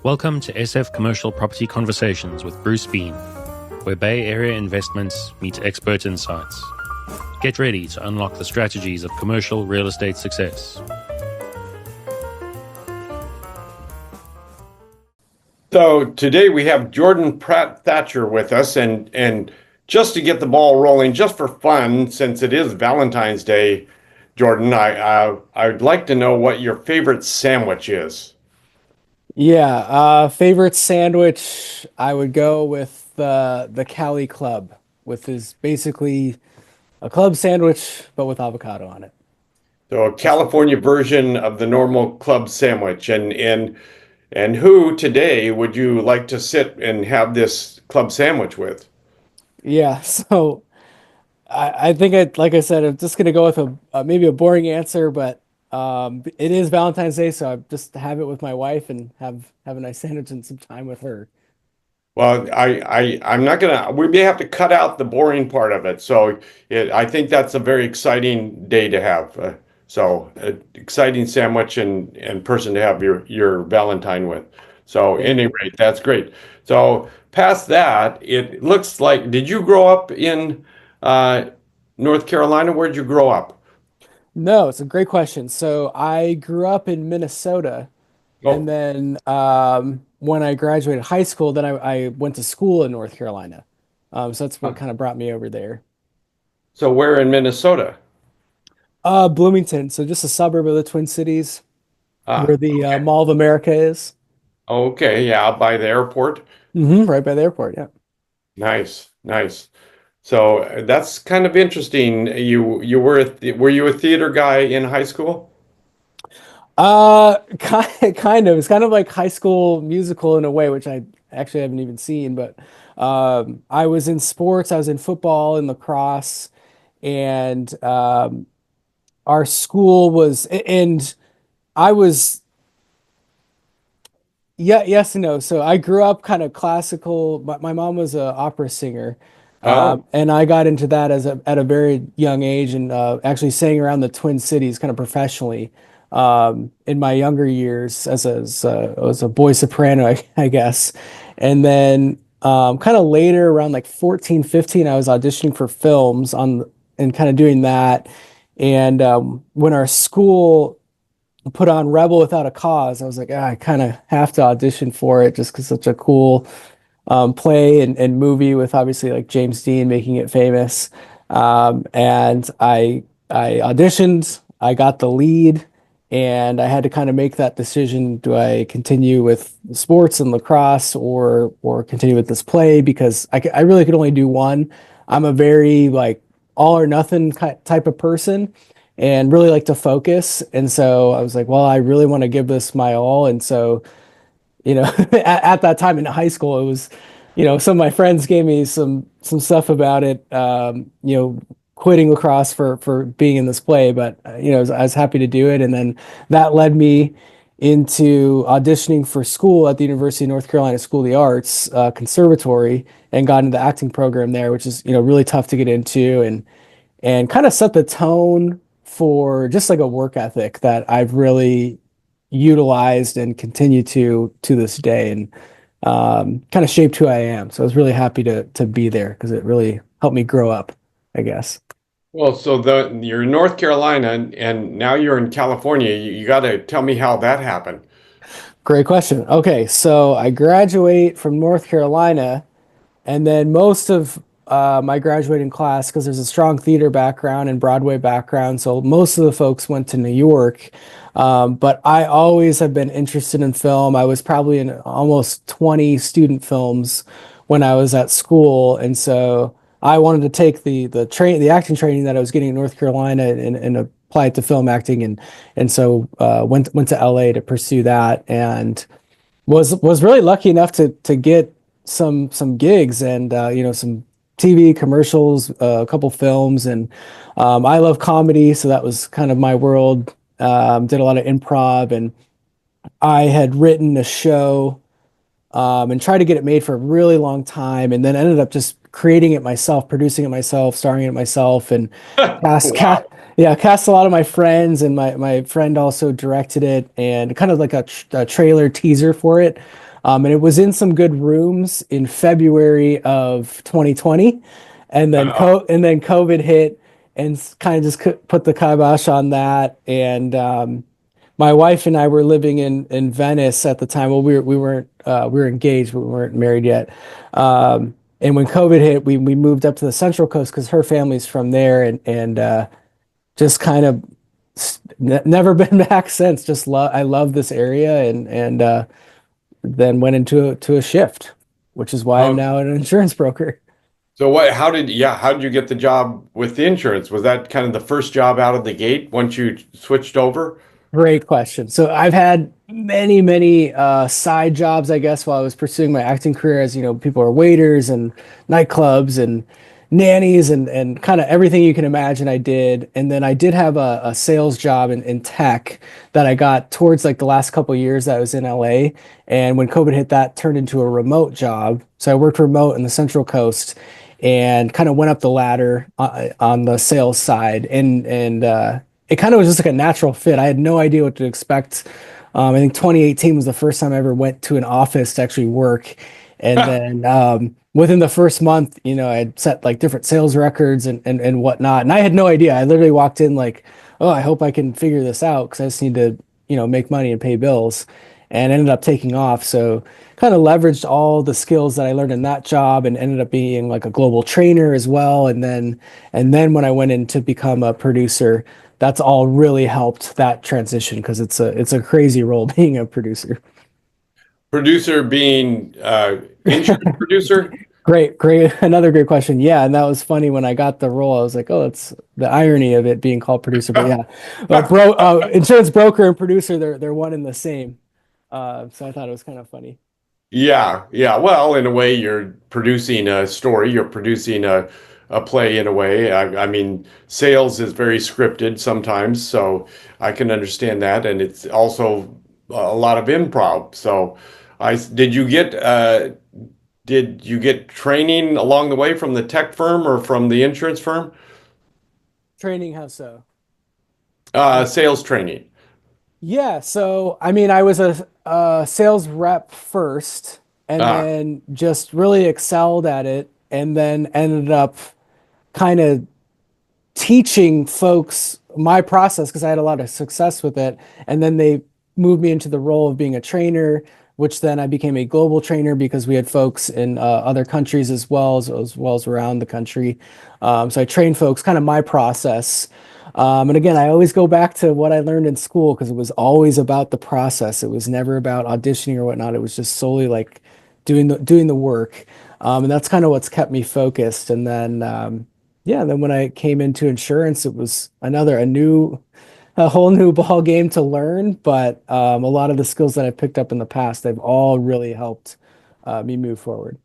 Welcome to SF Commercial Property Conversations with Bruce Bean, where Bay Area investments meet expert insights. Get ready to unlock the strategies of commercial real estate success. So today we have Jordan Pratt-Thatcher with us, and just to get the ball rolling, just for fun, since it is Valentine's Day, Jordan, I'd like to know what your favorite sandwich is. Favorite sandwich, I would go with the Cali Club, with is basically a club sandwich but with avocado on it. So a California version of the normal club sandwich, and who today would you like to sit and have this club sandwich with? Yeah, so I think like I said, I'm just gonna go with maybe a boring answer, but it is Valentine's Day, so I just have it with my wife and have a nice sandwich and some time with her. Well, I'm not gonna, we may have to cut out the boring part of it. So I think that's a very exciting day to have. Exciting sandwich and person to have your Valentine with. So Yeah. any rate, that's great. So past that, it looks like, did you grow up in uh, North Carolina? Where'd you grow up? No, it's a great question. So I grew up in Minnesota, and Oh, then when I graduated high school, then I went to school in North Carolina. So that's what kind of brought me over there. so where in Minnesota? Bloomington, so just a suburb of the Twin Cities, where Ah, the okay. Mall of America is. Okay, yeah, by the airport. Right by the airport. Yeah. Nice, nice. So that's kind of interesting. Were you a theater guy in high school? Kind of. It's kind of like High School Musical in a way, which I actually haven't even seen. But I was in sports. I was in football and lacrosse, and our school was, and I was, yeah, yes and no. So I grew up kind of classical. My mom was an opera singer, Oh, and I got into that at a very young age, and actually sang around the Twin Cities kind of professionally in my younger years as a boy soprano, I guess. And then kind of later, around like 14, 15, I was auditioning for films on and kind of doing that. And when our school put on Rebel Without a Cause, I was like, I kind of have to audition for it just because such a cool play and movie with obviously like James Dean making it famous. And I auditioned, I got the lead, and I had to kind of make that decision. Do I continue with sports and lacrosse or continue with this play? Because I really could only do one. I'm a very like all or nothing type of person and really like to focus. And so I was like, well, I really want to give this my all. And so at that time in high school, it was, some of my friends gave me some stuff about it, quitting lacrosse for being in this play, but I was happy to do it, and then that led me into auditioning for school at the University of North Carolina School of the Arts Conservatory, and got into the acting program there, which is really tough to get into, and kind of set the tone for just like a work ethic that I've really utilized and continue to this day, and kind of shaped who I am. So I was really happy to be there because it really helped me grow up, I guess. well, so you're in North Carolina and now you're in California. You got to tell me how that happened. Great question. Okay, so I graduate from North Carolina. And then most of my graduating class, because there's a strong theater background and Broadway background, so most of the folks went to New York. But I always have been interested in film. I was probably in almost 20 student films when I was at school, and so I wanted to take the acting training that I was getting in North Carolina and apply it to film acting, and so went to LA to pursue that, and was really lucky enough to get some gigs and some TV commercials, a couple films, and I love comedy, so that was kind of my world. Did a lot of improv, and I had written a show and tried to get it made for a really long time, and then ended up just creating it myself, producing it myself, starring it myself, and cast cast Wow. Yeah, cast a lot of my friends, and my friend also directed it, and kind of like a trailer teaser for it. And it was in some good rooms in February of 2020, and then COVID hit, and kind of just put the kibosh on that. And my wife and I were living in Venice at the time. Well, we were engaged, but we weren't married yet. And when COVID hit, we moved up to the Central Coast because her family's from there, and just kind of never been back since. Just I love this area, and then went into to a shift, which is why I'm Um, now an insurance broker. so how did you get the job with the insurance? Was that kind of the first job out of the gate once you switched over? Great question. So I've had many side jobs, I guess, while I was pursuing my acting career. As you know, people are waiters and nightclubs and nannies and kind of everything you can imagine I did. And then I did have a sales job in tech that I got towards like the last couple of years that I was in LA. And when COVID hit, that turned into a remote job. So I worked remote in the Central Coast and kind of went up the ladder on the sales side. And it kind of was just like a natural fit. I had no idea what to expect. I think 2018 was the first time I ever went to an office to actually work. And then within the first month, I had set like different sales records and whatnot. And I had no idea. I literally walked in like, oh, I hope I can figure this out because I just need to, make money and pay bills, and ended up taking off. So kind of leveraged all the skills that I learned in that job and ended up being like a global trainer as well. And then when I went in to become a producer, that's all really helped that transition because it's a crazy role being a producer. Producer being insurance producer? Great. Another great question. Yeah, and that was funny when I got the role. I was like, oh, it's the irony of it being called producer. But yeah, insurance broker and producer, they're one and the same. So I thought it was kind of funny. Yeah, yeah. Well, in a way, you're producing a story, you're producing a play in a way. I mean, sales is very scripted sometimes, so I can understand that. And it's also a lot of improv. So did you get training along the way from the tech firm or from the insurance firm? Training, how so? Sales training. Yeah, so I mean, I was a sales rep first, and Ah, then just really excelled at it, and then ended up kind of teaching folks my process because I had a lot of success with it. And then they moved me into the role of being a trainer, which then I became a global trainer because we had folks in other countries as well as around the country. So I trained folks, kind of my process. And again, I always go back to what I learned in school because it was always about the process. It was never about auditioning or whatnot. It was just solely like doing the work. And that's kind of what's kept me focused. And then yeah, then when I came into insurance, it was a whole new ball game to learn. But a lot of the skills that I picked up in the past, they've all really helped me move forward.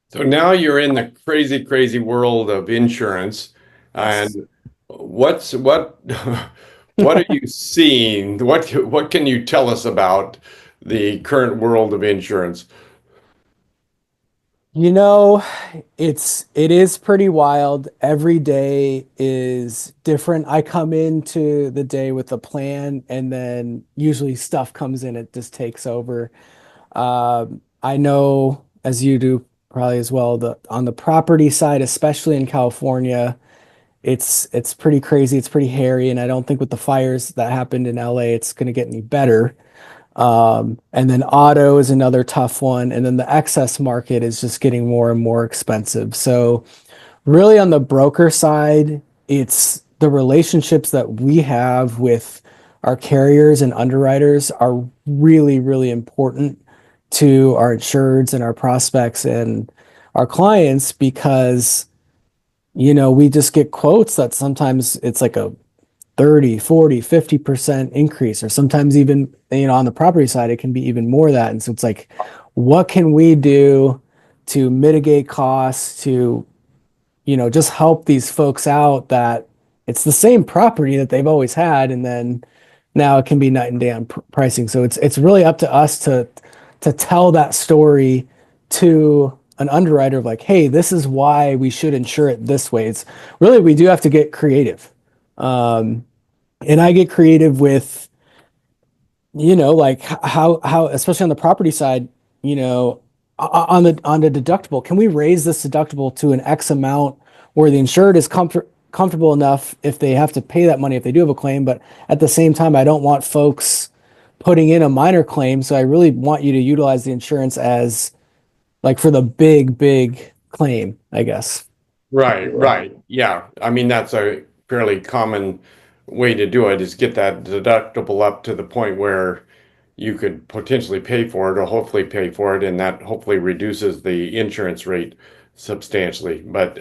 so now you're in the crazy, crazy world of insurance, Yes. and what what are you seeing? What can you tell us about the current world of insurance? You know, it is pretty wild. Every day is different. I come into the day with a plan, and then usually stuff comes in, it just takes over. I know, as you do probably as well, the on the property side, especially in California, it's pretty crazy. It's pretty hairy, and I don't think with the fires that happened in LA, it's going to get any better. And then auto is another tough one, and then the excess market is just getting more and more expensive. So really on the broker side, it's the relationships that we have with our carriers and underwriters are really, really important to our insureds and our prospects and our clients because, we just get quotes that sometimes it's like a 30, 40, 50% increase, or sometimes even, on the property side, it can be even more that. And so it's like, what can we do to mitigate costs to just help these folks out that it's the same property that they've always had, and then now it can be night and day on pricing. So it's really up to us to tell that story to an underwriter of like, hey, this is why we should insure it this way. It's really we do have to get creative. And I get creative with, like how, especially on the property side, on the deductible, can we raise this deductible to an X amount where the insured is comfortable enough if they have to pay that money if they do have a claim, but at the same time, I don't want folks putting in a minor claim, so I really want you to utilize the insurance as like for the big, big claim, I guess. Right, right. Yeah. I mean, that's a fairly common way to do it is get that deductible up to the point where you could potentially pay for it or hopefully pay for it, and that hopefully reduces the insurance rate substantially. But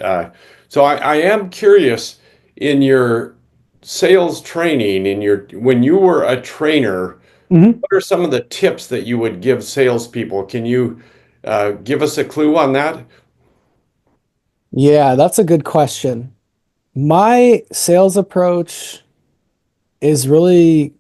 so I am curious in your sales training, in your when you were a trainer, Mhm. what are some of the tips that you would give salespeople? Can you give us a clue on that? Yeah, that's a good question. My sales approach is really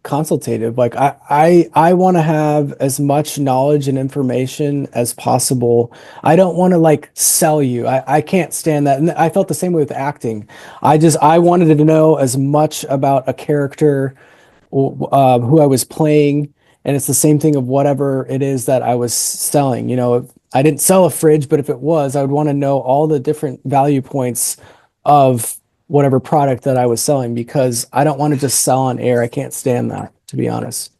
consultative. Like I want to have as much knowledge and information as possible. I don't want to like sell you. I can't stand that. And I felt the same way with acting. I wanted to know as much about a character who I was playing, and it's the same thing of whatever it is that I was selling. I didn't sell a fridge, but if it was, I would want to know all the different value points of whatever product that I was selling because I don't want to just sell on air. I can't stand that, to be honest.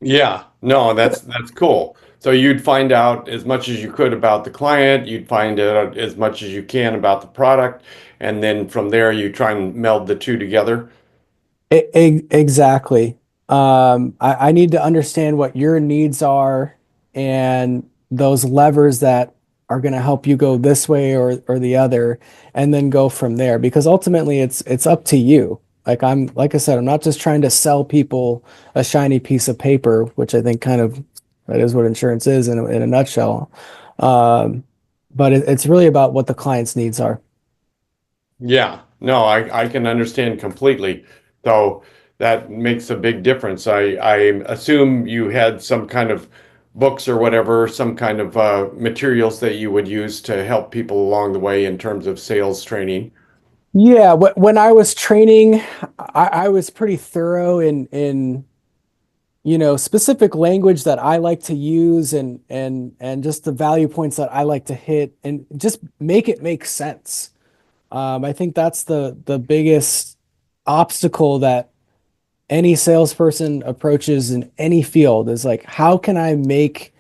Yeah, no, that's cool. So you'd find out as much as you could about the client, you'd find out as much as you can about the product, and then from there you try and meld the two together. Exactly. I need to understand what your needs are and those levers that are going to help you go this way or the other, and then go from there. Because ultimately, it's up to you. Like I said, I'm not just trying to sell people a shiny piece of paper, which I think kind of that is what insurance is in a nutshell. Um, but it's really about what the client's needs are. Yeah, no, I can understand completely. So that makes a big difference. I assume you had some kind of books or whatever, some kind of materials that you would use to help people along the way in terms of sales training. Yeah, when I was training, I was pretty thorough in specific language that I like to use and just the value points that I like to hit and just make it make sense. I think that's the biggest obstacle that any salesperson approaches in any field is like, how can I make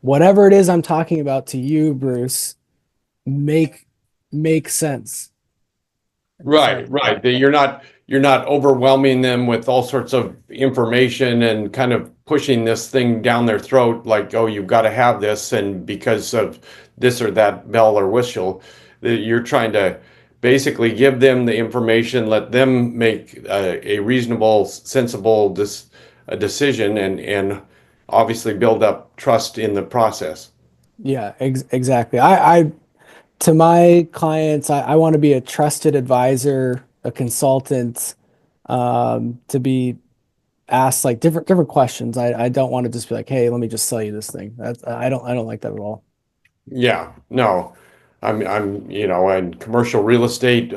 whatever it is I'm talking about to you, Bruce, make make sense? Right, So right. That you're not overwhelming them with all sorts of information and kind of pushing this thing down their throat like, oh, you've got to have this, and because of this or that bell or whistle, that you're trying to basically give them the information, let them make a reasonable, sensible a decision, and obviously build up trust in the process. yeah, exactly. I to my clients, I want to be a trusted advisor, a consultant, to be asked like different questions. I don't want to just be like, hey, let me just sell you this thing. I don't like that at all. Yeah, no, in commercial real estate,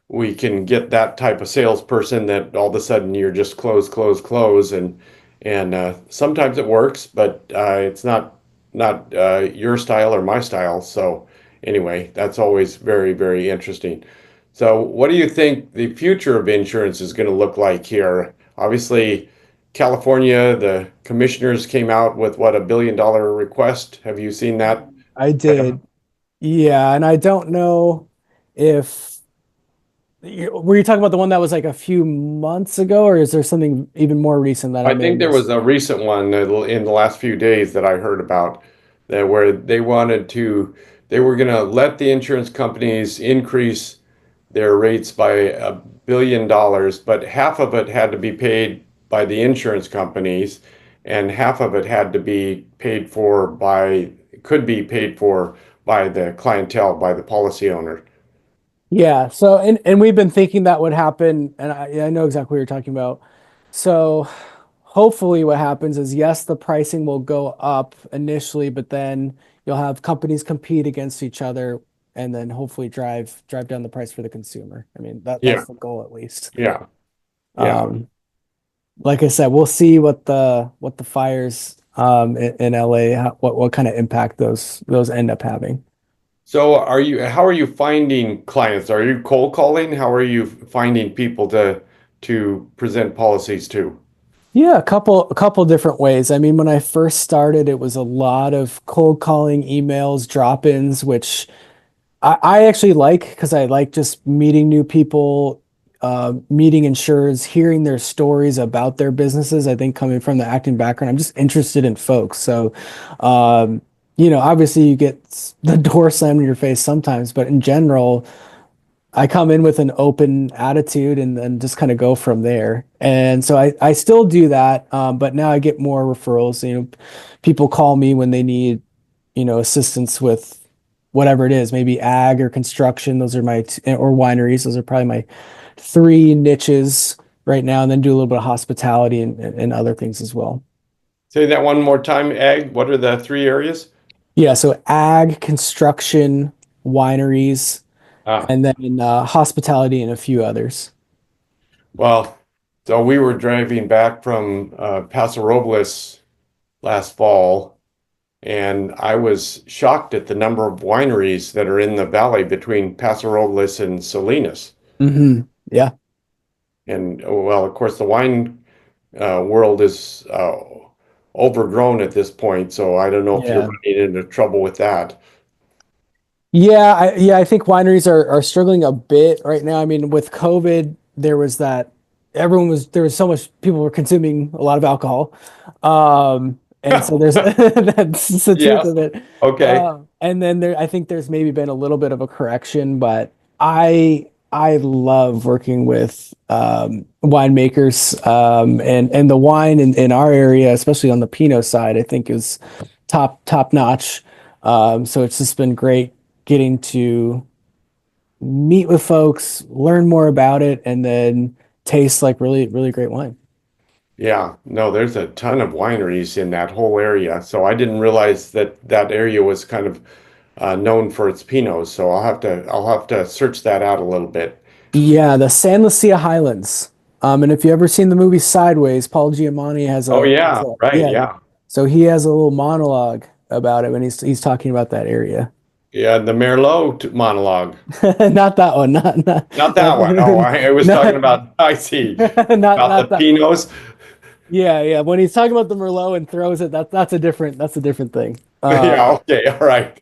we can get that type of salesperson that all of a sudden you're just close, close, close, and sometimes it works, but it's not your style or my style. So anyway, that's always very, very interesting. So what do you think the future of insurance is going to look like here? Obviously, California, the commissioners came out with what, $1 billion request. Have you seen that? I Item? did. Yeah, and I don't know if were you talking about the one that was like a few months ago, or is there something even more recent that I I may have think there was missed? a recent one in the last few days that I heard about that where they were going to let the insurance companies increase their rates by $1 billion, but half of it had to be paid by the insurance companies, and half of it had to be paid for could be paid for by the clientele, by the policy owner. Yeah, so and we've been thinking that would happen, and I know exactly what you're talking about. So hopefully what happens is yes, the pricing will go up initially, but then you'll have companies compete against each other and then hopefully drive down the price for the consumer. I mean, Yeah, that's the goal at least. yeah, yeah. Um, like I said, we'll see what the fires in LA, what kind of impact those end up having. So how are you finding clients? Are you cold calling? How are you finding people to present policies to? Yeah, a couple different ways. I mean, when I first started, it was a lot of cold calling, emails, drop-ins, which I actually like because I like just meeting new people, meeting insurers, hearing their stories about their businesses. I think coming from the acting background, I'm just interested in folks. So, um, obviously you get the door slammed in your face sometimes, but in general, I come in with an open attitude and then just kind of go from there. And so I still do that, but now I get more referrals. People call me when they need, assistance with whatever it is, maybe ag or construction. Those are or wineries. Those are probably my three niches right now. And then do a little bit of hospitality and other things as well. Say that one more time, Ag. What are the three areas? Yeah. So ag, construction, wineries, Ah, and then hospitality and a few others. well, so we were driving back from Paso Robles last fall, and I was shocked at the number of wineries that are in the valley between Paso Robles and Salinas. Yeah. And well, of course, the wine world is overgrown at this point, so I don't know if you're Yeah. running into trouble with that. Yeah, I think wineries are struggling a bit right now. I mean, with COVID, there was that there was so much people were consuming a lot of alcohol. And so there's that's the truth Yes. of it. Okay. And then I think there's maybe been a little bit of a correction, but I love working with winemakers and the wine in our area, especially on the Pinot side, I think is top notch. So it's just been great getting to meet with folks, learn more about it, and then taste like really, really great wine. Yeah. No, there's a ton of wineries in that whole area, so I didn't realize that that area was kind of known for its Pinots. So I'll have to search that out a little bit. Yeah, the San Lucia Highlands. And if you ever seen the movie Sideways, Paul Giamatti Oh has yeah, a right. yeah. Yeah. So he has a little monologue about it when he's talking about that area. Yeah, the monologue. Not that one, Not that one. Oh, I was talking not about, I see, about the not that. Pinots. Yeah. When he's talking about the Merlot and throws it, that's a different thing. Yeah, okay, all right.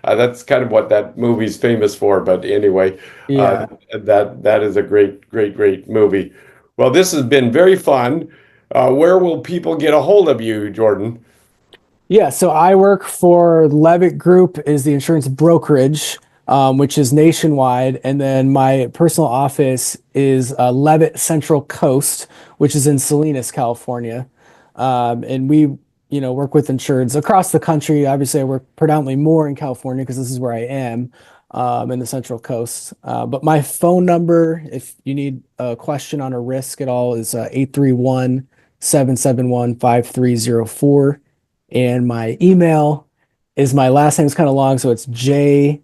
That's kind of what that movie's famous for. But anyway, uh, Yeah. that is a great movie. Well, this has been very fun. Where will people get a hold of you, Jordan? Yeah, so I work for Levitt Group is the insurance brokerage, which is nationwide, and then my personal office is Levitt Central Coast, which is in Salinas, California. And we, work with insureds across the country. Obviously, I work predominantly more in California because this is where I am, in the Central Coast. But my phone number, if you need a question on a risk at all, is 831-771-5304. And my email is my last name is kind of long, so it's J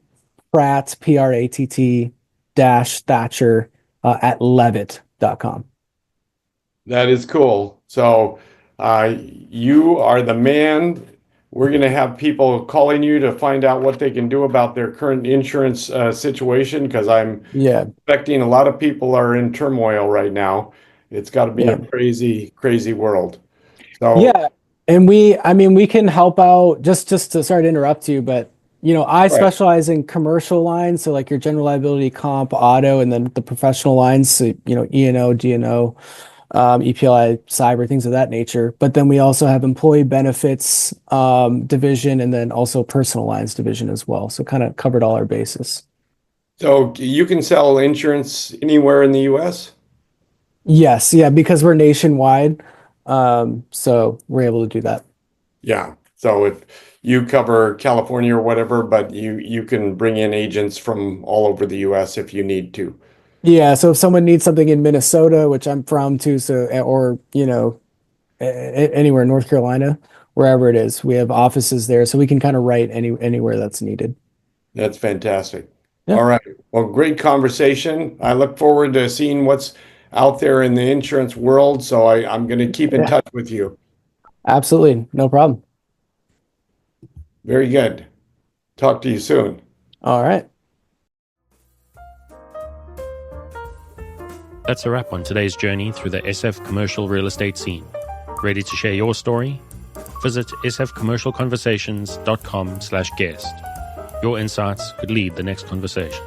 Pratt, Pratt dash Thatcher at Levitt.com. That is cool. So, you are the man. We're going to have people calling you to find out what they can do about their current insurance situation because I'm Yeah, expecting a lot of people are in turmoil right now. It's got to be a yeah, crazy world. So, yeah. And I mean, we can help out just to sorry to interrupt you, but I all right. specialize in commercial lines, so like your general liability, comp, auto, and then the professional lines, so E&O, D&O, EPLI, cyber, things of that nature. But then we also have employee benefits division, and then also personal lines division as well. So kind of covered all our bases. So you can sell insurance anywhere in the US? Yes, yeah, because we're nationwide, so we're able to do that. Yeah. So if you cover California or whatever, but you can bring in agents from all over the US if you need to. Yeah, so if someone needs something in Minnesota, which I'm from too, so or anywhere in North Carolina, wherever it is, we have offices there, so we can kind of write anywhere that's needed. That's fantastic. Yeah. All right. Well, great conversation. I look forward to seeing what's out there in the insurance world. So I'm going to keep in Yeah, touch with you. absolutely. No problem. Very good. Talk to you soon. All right. That's a wrap on today's journey through the SF commercial real estate scene. Ready to share your story? Visit sfcommercialconversations.com/guest. Your insights could lead the next conversation.